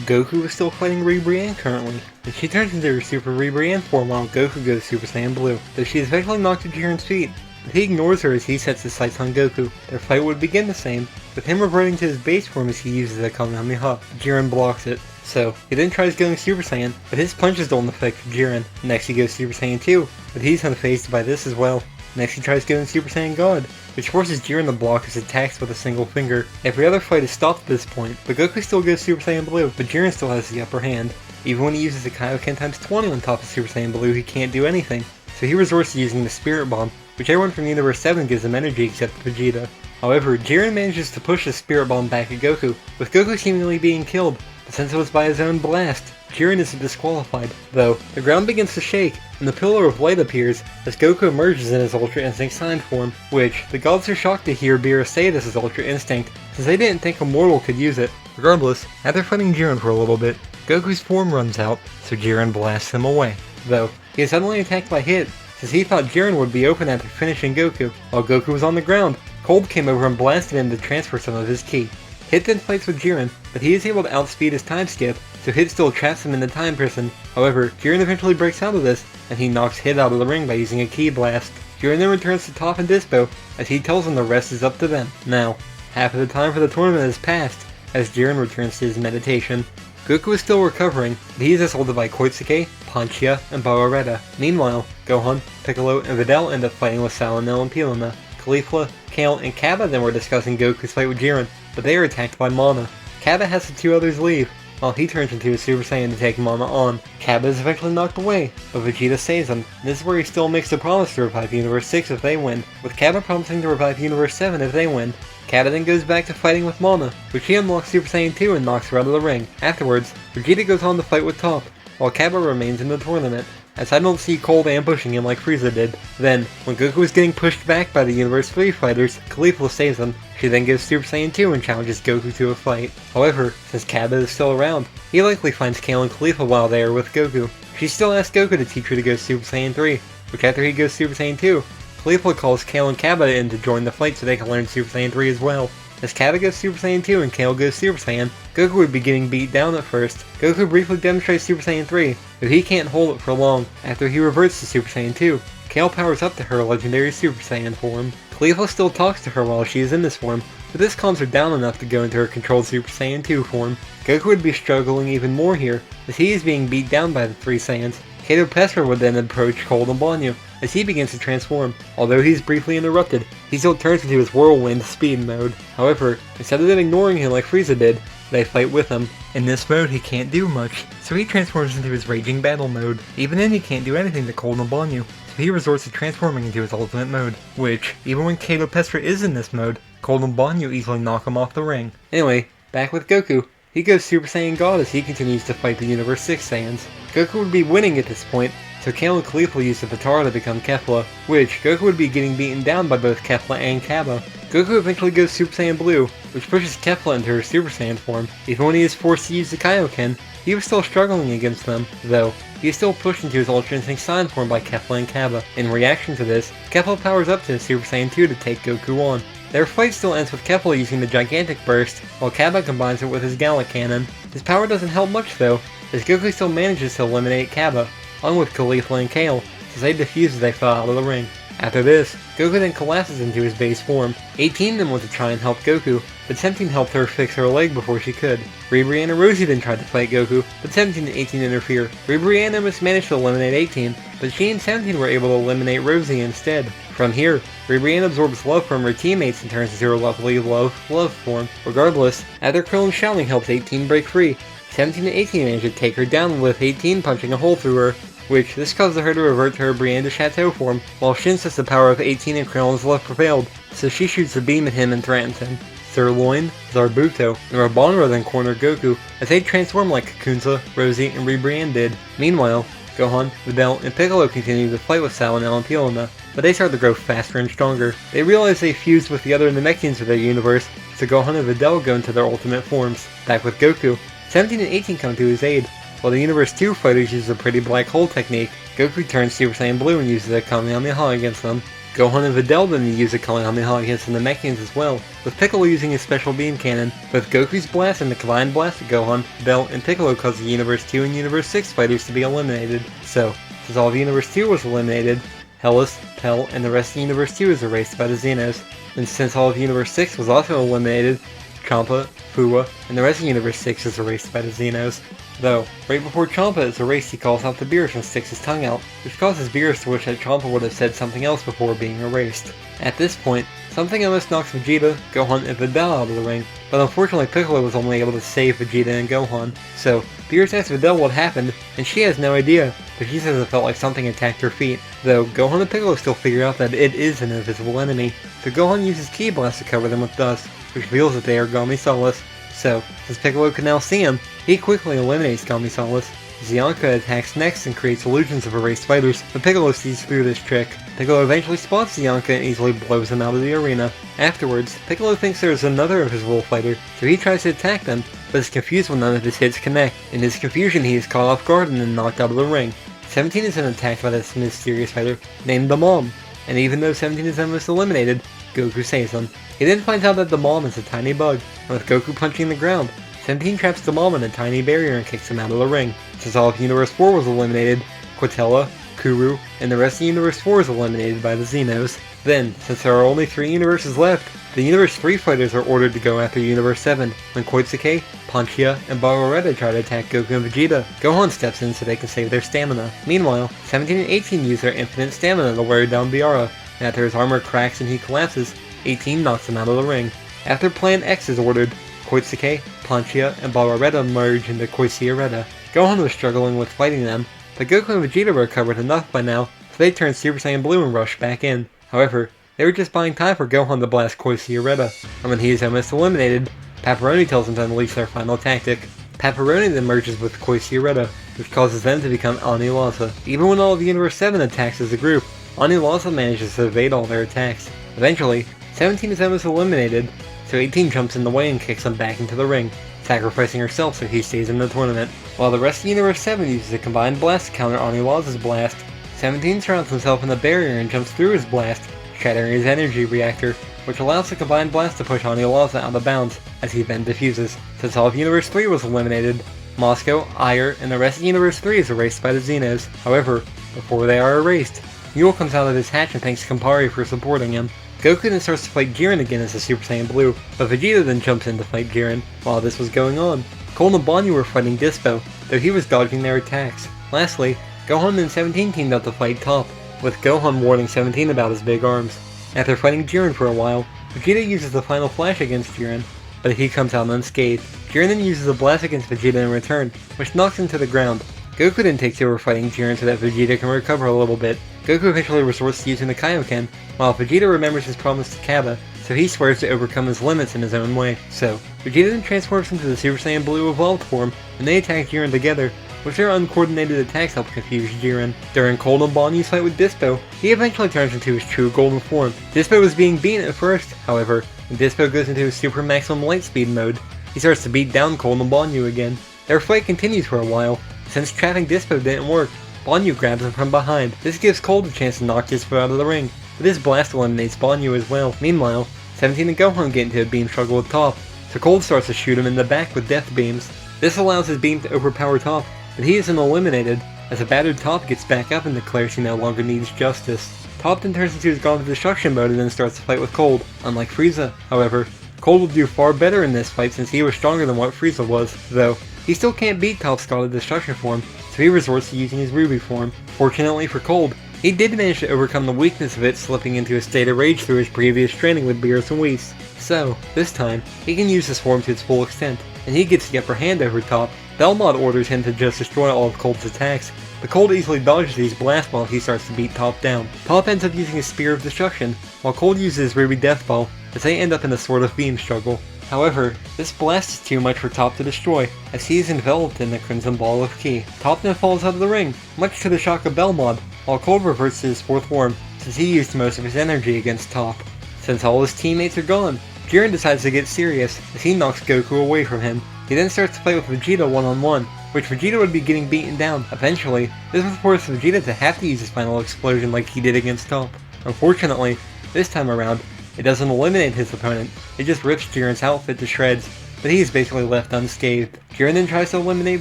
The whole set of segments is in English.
Goku is still fighting Brienne currently, and she turns into her Super Brienne form while Goku goes Super Saiyan Blue, though she is eventually knocked to Jiren's feet. But he ignores her as he sets his sights on Goku. Their fight would begin the same, with him reverting to his base form as he uses a Kamehameha. Jiren blocks it. So, he then tries going Super Saiyan, but his punches don't affect Jiren. Next he goes Super Saiyan 2, but he's unfazed by this as well. Next he tries going Super Saiyan God, which forces Jiren to block his attacks with a single finger. Every other fight is stopped at this point, but Goku still goes Super Saiyan Blue, but Jiren still has the upper hand. Even when he uses the Kaioken times 20 on top of Super Saiyan Blue, he can't do anything. So he resorts to using the Spirit Bomb, which everyone from Universe 7 gives him energy except Vegeta. However, Jiren manages to push the Spirit Bomb back at Goku, with Goku seemingly being killed, but since it was by his own blast, Jiren isn't disqualified. Though, the ground begins to shake, and the Pillar of Light appears as Goku emerges in his Ultra Instinct Sign form, which the gods are shocked to hear Beerus say this is Ultra Instinct, since they didn't think a mortal could use it. Regardless, after fighting Jiren for a little bit, Goku's form runs out, so Jiren blasts him away. Though, he is suddenly attacked by Hit, since he thought Jiren would be open after finishing Goku. While Goku was on the ground, Cold came over and blasted him to transfer some of his ki. Hit then fights with Jiren, but he is able to outspeed his time skip, so Hit still traps him in the time prison. However, Jiren eventually breaks out of this, and he knocks Hit out of the ring by using a ki blast. Jiren then returns to Toph and Dispo, as he tells them the rest is up to them. Now, half of the time for the tournament has passed, as Jiren returns to his meditation. Goku is still recovering, but he is assaulted by Koitsuke, Ponchia, and Barretta. Meanwhile, Gohan, Piccolo, and Videl end up fighting with Salanel and Pilina. Caulifla, Kale, and Kappa then were discussing Goku's fight with Jiren, but they are attacked by Mana. Kappa has the two others leave, while he turns into a Super Saiyan to take Mana on. Kappa is eventually knocked away, but Vegeta saves him, and this is where he still makes a promise to revive Universe 6 if they win, with Kappa promising to revive Universe 7 if they win. Kappa then goes back to fighting with Mana, which he unlocks Super Saiyan 2 and knocks her out of the ring. Afterwards, Vegeta goes on to fight with Toph, while Kappa remains in the tournament, as I don't see Cold ambushing him like Frieza did. Then, when Goku is getting pushed back by the Universe 3 fighters, Caulifla saves him. She then gives Super Saiyan 2 and challenges Goku to a fight. However, since Kappa is still around, he likely finds Kale and Caulifla while they are with Goku. She still asks Goku to teach her to go Super Saiyan 3, which after he goes Super Saiyan 2, Caulifla calls Kale and Kappa in to join the fight so they can learn Super Saiyan 3 as well. As Kappa goes Super Saiyan 2 and Kale goes Super Saiyan, Goku would be getting beat down at first. Goku briefly demonstrates Super Saiyan 3, but he can't hold it for long. After he reverts to Super Saiyan 2, Kale powers up to her legendary Super Saiyan form. Caulifla still talks to her while she is in this form, but this calms her down enough to go into her controlled Super Saiyan 2 form. Goku would be struggling even more here, as he is being beat down by the three Saiyans. Kato Pesper would then approach Cold and Banyu, as he begins to transform. Although he's briefly interrupted, he still turns into his whirlwind speed mode. However, instead of them ignoring him like Frieza did, they fight with him. In this mode he can't do much, so he transforms into his raging battle mode. Even then he can't do anything to Cold and Banyu, so he resorts to transforming into his ultimate mode, which, even when Kato Pesper is in this mode, Cold and Banyu easily knock him off the ring. Anyway, back with Goku. He goes Super Saiyan God as he continues to fight the Universe 6 Saiyans. Goku would be winning at this point, so Kale and Caulifla use the Potara to become Kefla, which Goku would be getting beaten down by both Kefla and Kappa. Goku eventually goes Super Saiyan Blue, which pushes Kefla into her Super Saiyan form. Even when he is forced to use the Kaioken, he was still struggling against them, though he is still pushed into his Ultra Instinct Sign form by Kefla and Kappa. In reaction to this, Kefla powers up to his Super Saiyan 2 to take Goku on. Their fight still ends with Kefla using the Gigantic Burst, while Kappa combines it with his Gallic Cannon. His power doesn't help much though, as Goku still manages to eliminate Kappa, along with Caulifla and Kale, since they defuse as they fell out of the ring. After this, Goku then collapses into his base form. 18 then went to try and help Goku, but 17 helped her fix her leg before she could. Brienne and Rosie then tried to fight Goku, but 17 and 18 interfere. Brienne almost managed to eliminate 18, but she and 17 were able to eliminate Rosie instead. From here, Brienne absorbs love from her teammates and turns into her lovely love form. Regardless, after Krillin shouting helps 18 break free, 17 and 18 manage to take her down with 18 punching a hole through her, which this causes her to revert to her Brienne de Chateau form, while Shin says the power of 18 and Krillin's love prevailed, so she shoots a beam at him and threatens him. Sirloin, Zarbuto, and Rabonra then corner Goku, as they transform like Kakunza, Rosie, and Brienne did. Meanwhile, Gohan, Videl, and Piccolo continue to fight with Salanel and Pilina, but they start to grow faster and stronger. They realize they fused with the other Namekians of their universe, so Gohan and Videl go into their ultimate forms. Back with Goku, 17 and 18 come to his aid. While the Universe 2 fighters use a pretty black hole technique, Goku turns Super Saiyan Blue and uses a Kamehameha against them. Gohan and Videl then use a Kamehameha against the Namekians as well, with Piccolo using his special beam cannon. Both Goku's blast and the combined blast of Gohan, Videl, and Piccolo caused the Universe 2 and Universe 6 fighters to be eliminated. So, since all of Universe 2 was eliminated, Hellas, Pell, and the rest of Universe 2 is erased by the Xenos. And since all of Universe 6 was also eliminated, Champa, Fuwa, and the rest of Universe 6 is erased by the Xenos. Though, right before Champa is erased, he calls out to Beerus and sticks his tongue out, which causes Beerus to wish that Champa would have said something else before being erased. At this point, something almost knocks Vegeta, Gohan, and Videl out of the ring, but unfortunately Piccolo was only able to save Vegeta and Gohan. So, Beerus asks Videl what happened, and she has no idea, but she says it felt like something attacked her feet. Though, Gohan and Piccolo still figure out that it is an invisible enemy, so Gohan uses Ki Blast to cover them with dust, which reveals that they are Gami-Salas. So, since Piccolo can now see him, he quickly eliminates Gami-Salas. Zianka attacks next and creates illusions of erased fighters, but Piccolo sees through this trick. Piccolo eventually spots Zianka and easily blows him out of the arena. Afterwards, Piccolo thinks there is another of his Wolf Fighter, so he tries to attack them, but is confused when none of his hits connect. In his confusion, he is caught off guard and then knocked out of the ring. 17 is then attacked by this mysterious fighter named the Mom, and even though 17 is almost eliminated, Goku saves him. He then finds out that the Mom is a tiny bug, and with Goku punching the ground, 17 traps the Mom in a tiny barrier and kicks him out of the ring. Since all of Universe 4 was eliminated, Quatella, Kuru, and the rest of Universe 4 is eliminated by the Xenos. Then, since there are only 3 universes left, the Universe 3 fighters are ordered to go after Universe 7, when Koitsuke, Panchia, and Barbaretta try to attack Goku and Vegeta. Gohan steps in so they can save their stamina. Meanwhile, 17 and 18 use their infinite stamina to wear down Biara, and after his armor cracks and he collapses, 18 knocks him out of the ring. After Plan X is ordered, Koitsuke, Panchia, and Barbaretta merge into Koisieretta. Gohan was struggling with fighting them, but Goku and Vegeta were recovered enough by now, so they turned Super Saiyan Blue and rushed back in. However, they were just buying time for Gohan to blast Koisieretta, and when he is almost eliminated, Paparoni tells them to unleash their final tactic. Paparoni then merges with Koisieretta, which causes them to become Ani-Laza. Even when all of Universe 7 attacks as a group, Ani-Laza manages to evade all their attacks. Eventually, 17 is almost eliminated, so 18 jumps in the way and kicks him back into the ring, sacrificing herself so he stays in the tournament. While the rest of Universe 7 uses a combined blast to counter Ani-Laza's blast, 17 surrounds himself in the barrier and jumps through his blast, shattering his energy reactor, which allows the combined blast to push Ani-Laza out of bounds, as he then defuses. Since all of Universe 3 was eliminated, Moscow, Aiur, and the rest of Universe 3 is erased by the Xenos. However, before they are erased, Mule comes out of his hatch and thanks Campari for supporting him. Goku then starts to fight Jiren again as a Super Saiyan Blue, but Vegeta then jumps in to fight Jiren. While this was going on, Cole and Banyu were fighting Dispo, though he was dodging their attacks. Lastly, Gohan and 17 teamed up to fight Toph, with Gohan warning 17 about his big arms. After fighting Jiren for a while, Vegeta uses the final flash against Jiren, but he comes out unscathed. Jiren then uses a blast against Vegeta in return, which knocks him to the ground. Goku then takes over fighting Jiren so that Vegeta can recover a little bit. Goku eventually resorts to using the Kaioken, while Vegeta remembers his promise to Kappa, so he swears to overcome his limits in his own way. So, Vegeta then transforms into the Super Saiyan Blue evolved form, and they attack Jiren together, which their uncoordinated attacks help confuse Jiren. During Cold and Banyu's fight with Dispo, he eventually turns into his true golden form. Dispo was being beaten at first, however, when Dispo goes into his super maximum lightspeed mode, he starts to beat down Cold and Banyu again. Their fight continues for a while. Since trapping Dispo didn't work, Banyu grabs him from behind. This gives Cold a chance to knock Dispo out of the ring, but this blast eliminates Banyu as well. Meanwhile, 17 and Gohan get into a beam struggle with Toph, so Cold starts to shoot him in the back with death beams. This allows his beam to overpower Toph, but he isn't eliminated, as a battered Toph gets back up and declares he no longer needs justice. Toph then turns into his God of Destruction mode and then starts to fight with Cold, unlike Frieza. However, Cold will do far better in this fight since he was stronger than what Frieza was, though he still can't beat Toph's God of Destruction form, so he resorts to using his Ruby form. Fortunately for Cold, he did manage to overcome the weakness of it, slipping into a state of rage through his previous training with Beerus and Whis. So, this time, he can use his form to its full extent, and he gets the upper hand over Toph. Belmont orders him to just destroy all of Cold's attacks, but Cold easily dodges these blasts while he starts to beat Toph down. Toph ends up using his Spear of Destruction, while Cold uses his Ruby Death Ball, as they end up in a sort of beam struggle. However, this blast is too much for Toph to destroy, as he is enveloped in the Crimson Ball of Ki. Toph then falls out of the ring, much to the shock of Belmont, while Cold reverts to his fourth form, since he used most of his energy against Toph. Since all his teammates are gone, Jiren decides to get serious, as he knocks Goku away from him. He then starts to play with Vegeta one-on-one, which Vegeta would be getting beaten down. Eventually, this would force Vegeta to have to use his final explosion like he did against Toph. Unfortunately, this time around, it doesn't eliminate his opponent, it just rips Jiren's outfit to shreds, but he is basically left unscathed. Jiren then tries to eliminate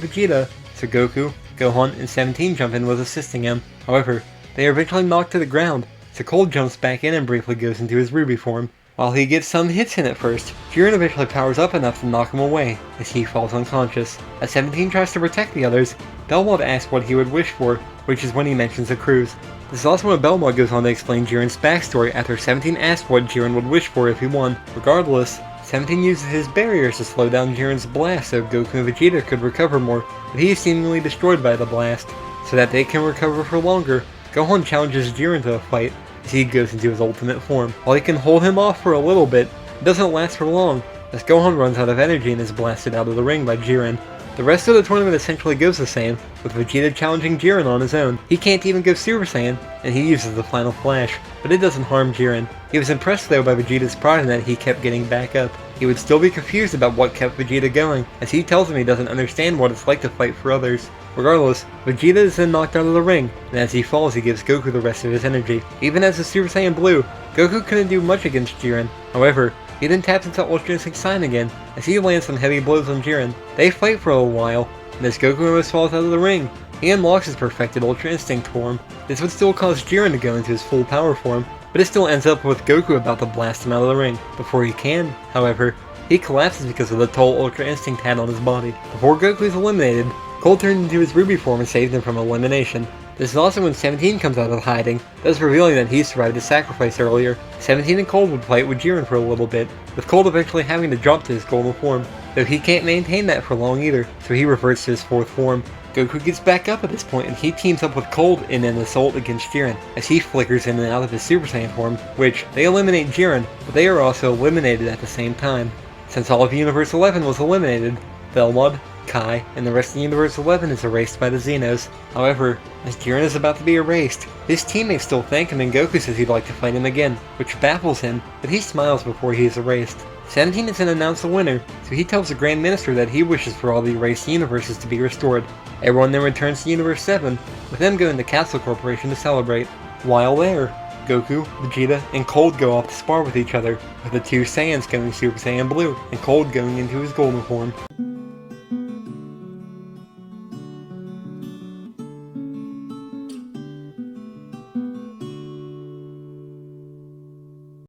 Vegeta, so Goku, Gohan, and 17 jump in with assisting him. However, they are eventually knocked to the ground, so Cold jumps back in and briefly goes into his Ruby form. While he gets some hits in at first, Jiren eventually powers up enough to knock him away, as he falls unconscious. As 17 tries to protect the others, Belmont asks what he would wish for, which is when he mentions a cruise. This is also when Belmont goes on to explain Jiren's backstory after 17 asks what Jiren would wish for if he won. Regardless, 17 uses his barriers to slow down Jiren's blast so Goku and Vegeta could recover more, but he is seemingly destroyed by the blast. So that they can recover for longer, Gohan challenges Jiren to a fight, as he goes into his ultimate form. While he can hold him off for a little bit, it doesn't last for long, as Gohan runs out of energy and is blasted out of the ring by Jiren. The rest of the tournament essentially goes the same, with Vegeta challenging Jiren on his own. He can't even go Super Saiyan, and he uses the final flash, but it doesn't harm Jiren. He was impressed though by Vegeta's pride in that he kept getting back up. He would still be confused about what kept Vegeta going, as he tells him he doesn't understand what it's like to fight for others. Regardless, Vegeta is then knocked out of the ring, and as he falls he gives Goku the rest of his energy. Even as a Super Saiyan Blue, Goku couldn't do much against Jiren. However, he then taps into Ultra Instinct Sign again, as he lands some heavy blows on Jiren. They fight for a little while, and as Goku almost falls out of the ring, he unlocks his perfected Ultra Instinct form. This would still cause Jiren to go into his full power form, but it still ends up with Goku about to blast him out of the ring. Before he can, however, he collapses because of the toll Ultra Instinct had on his body. Before Goku is eliminated, Cold turns into his Ruby form and saves him from elimination. This is also when 17 comes out of hiding, thus revealing that he survived his sacrifice earlier. 17 and Cold would fight with Jiren for a little bit, with Cold eventually having to drop to his golden form, though he can't maintain that for long either, so he reverts to his fourth form. Goku gets back up at this point and he teams up with Cold in an assault against Jiren, as he flickers in and out of his Super Saiyan form, which they eliminate Jiren, but they are also eliminated at the same time. Since all of Universe 11 was eliminated, Velmod, Kai, and the rest of Universe 11 is erased by the Xenos. However, as Jiren is about to be erased, his teammates still thank him and Goku says he'd like to fight him again, which baffles him, but he smiles before he is erased. 17 is then announced the winner, so he tells the Grand Minister that he wishes for all the erased universes to be restored. Everyone then returns to Universe 7, with them going to Capsule Corporation to celebrate. While there, Goku, Vegeta, and Cold go off to spar with each other, with the two Saiyans going Super Saiyan Blue, and Cold going into his golden form.